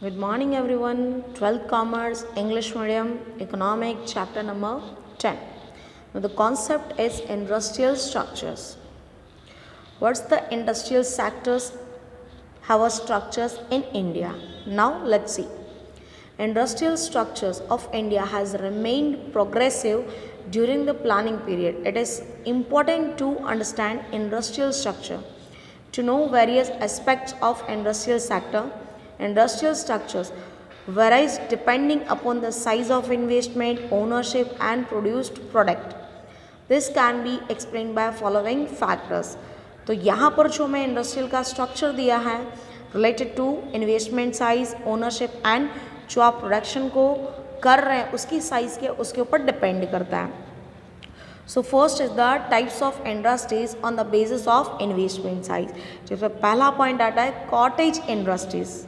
Good morning, everyone. 12th Commerce, English Medium, Economic, chapter number 10. Now, the concept is industrial structures. What's the industrial sectors have a structures in India? Now, let's see. Industrial structures of India has remained progressive during the planning period. It is important to understand industrial structure. To know various aspects of industrial sector, industrial structures varies depending upon the size of investment, ownership and produced product. This can be explain by following factors. तो यहाँ पर जो मैं industrial का structure दिया है related to investment size, ownership and जो आप प्रोडक्शन को कर रहे हैं उसकी साइज के उसके ऊपर डिपेंड करता है। So first is the types of industries on the basis of investment size. जिसमें पहला पॉइंट आता है cottage industries.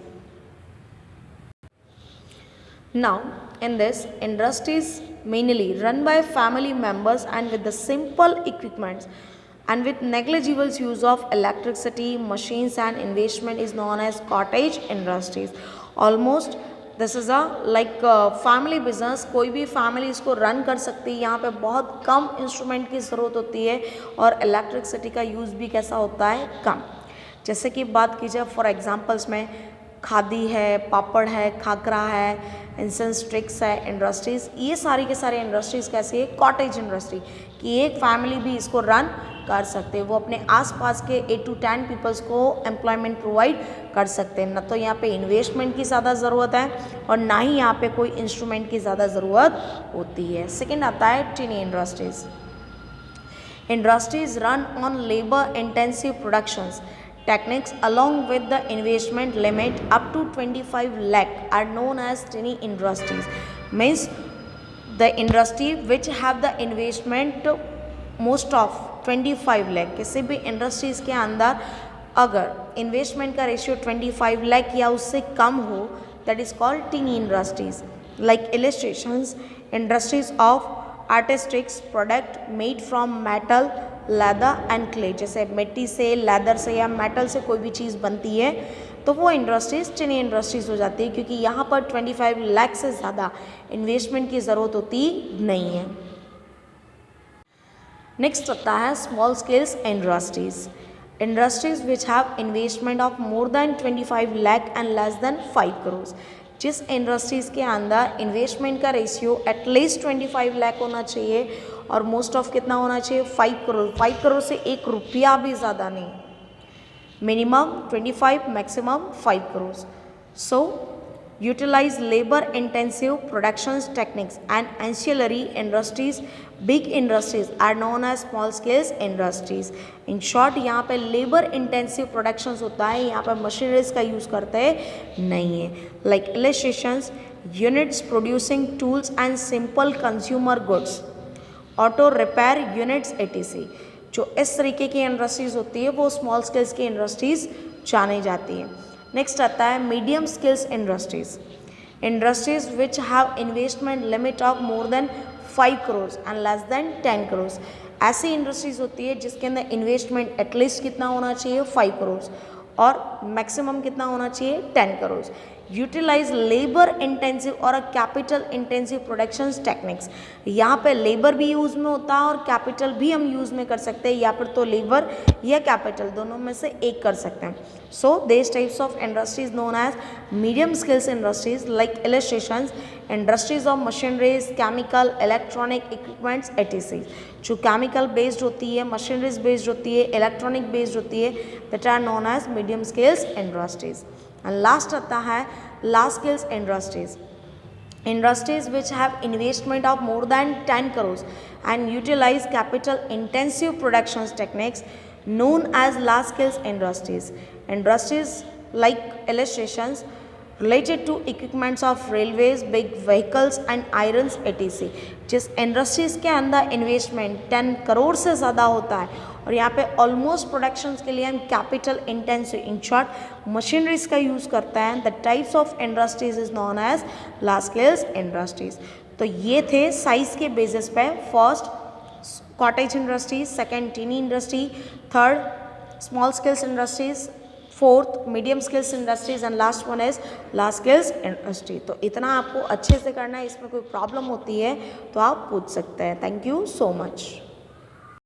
Now, in this, industries mainly run by family members and with the simple equipments and with negligible use of electricity, machines and investment is known as cottage industries. Almost this is a like family business. कोई भी family इसको run कर सकती है। यहाँ पे बहुत कम instrument की ज़रूरत होती है और इलेक्ट्रिसिटी का यूज़ भी कैसा होता है, कम। जैसे कि बात की जाए फॉर एग्जांपल्स में खादी है, पापड़ है, खाकरा है, इंसेंस स्टिक्स है, इंडस्ट्रीज़, ये सारी के सारे इंडस्ट्रीज़ कैसी है, कॉटेज इंडस्ट्री, कि एक फैमिली भी इसको रन कर सकते हैं। वो अपने आसपास के 8 to 10 पीपल्स को एम्प्लॉयमेंट प्रोवाइड कर सकते हैं। ना तो यहाँ पे इन्वेस्टमेंट की ज़्यादा ज़रूरत है और ना ही यहाँ पे कोई इंस्ट्रूमेंट की ज़्यादा ज़रूरत होती है। सेकेंड आता है tiny industries. Industries run on labour intensive productions techniques along with the investment limit up to 25 lakh are known as tiny industries. Means the industry which have the investment most of 25 lakh, किसी भी industries के अंदर अगर investment का ratio 25 lakh या उससे कम हो that is called tiny industries. Like illustrations, industries of artistics product made from metal, leather and clay. जैसे मिट्टी से, लेदर से या मेटल से कोई भी चीज़ बनती है तो वो इंडस्ट्रीज टीनी इंडस्ट्रीज हो जाती है, क्योंकि यहाँ पर 25 लाख से ज़्यादा इन्वेस्टमेंट की ज़रूरत होती नहीं है। नेक्स्ट आता है small scales industries. Industries which have investment of more than 25 lakh and less than 5 crore. जिस इंडस्ट्रीज़ के अंदर इन्वेस्टमेंट का रेशियो एटलीस्ट 25 लाख होना चाहिए और मोस्ट ऑफ कितना होना चाहिए, 5 करोड़। 5 करोड़ से 1 रुपया भी ज़्यादा नहीं, minimum 25, maximum 5 crore. So utilize labor intensive productions techniques and ancillary industries. Big industries are known as small scale industries. in short यहाँ पे labor intensive productions होता है, यहाँ पे machineries का यूज़ करते नहीं है। like illustrations, units producing tools and simple consumer goods, auto repair units etc. जो इस तरीके की इंडस्ट्रीज होती है वो स्मॉल स्केल्स की इंडस्ट्रीज जानी जाती है। नेक्स्ट आता है medium scales industries. Industries which have investment limit of more than 5 crore and less than 10 crore. ऐसी इंडस्ट्रीज होती है जिसके अंदर इन्वेस्टमेंट एटलीस्ट कितना होना चाहिए, 5 करोड़ और मैक्सिमम कितना होना चाहिए, 10 करोड़। यूटिलाइज लेबर इंटेंसिव और कैपिटल इंटेंसिव प्रोडक्शन टेक्निक्स। यहाँ पे लेबर भी यूज़ में होता है और कैपिटल भी हम यूज़ में कर सकते हैं, या फिर तो लेबर या कैपिटल दोनों में से एक कर सकते हैं। So this types of industries known as medium skills industries like illustrations, industries of machineries, chemical, electronic equipments etc. जो केमिकल बेस्ड होती है, मशीनरीज बेस्ड होती है, इलेक्ट्रॉनिक बेस्ड होती है, that are known as medium skills industries. And last आता है large scales industries. Industries which have investment of more than 10 crores and utilize capital intensive productions techniques known as large scale industries. Industries like illustrations related to equipments of railways, big vehicles and irons etc. जिस industries के अंदर investment 10 crore से ज़्यादा होता है और यहाँ पे ऑलमोस्ट प्रोडक्शंस के लिए हम capital intensive in short machineries का यूज़ करते हैं, the types of industries is known as large scales industries. तो ये थे साइज के बेसिस पे, first cottage industries, second tiny industry, third small scales industries, fourth medium skills industries and last one is large skills industry. तो इतना आपको अच्छे से करना है, इसमें कोई प्रॉब्लम होती है तो आप पूछ सकते हैं। Thank you so much.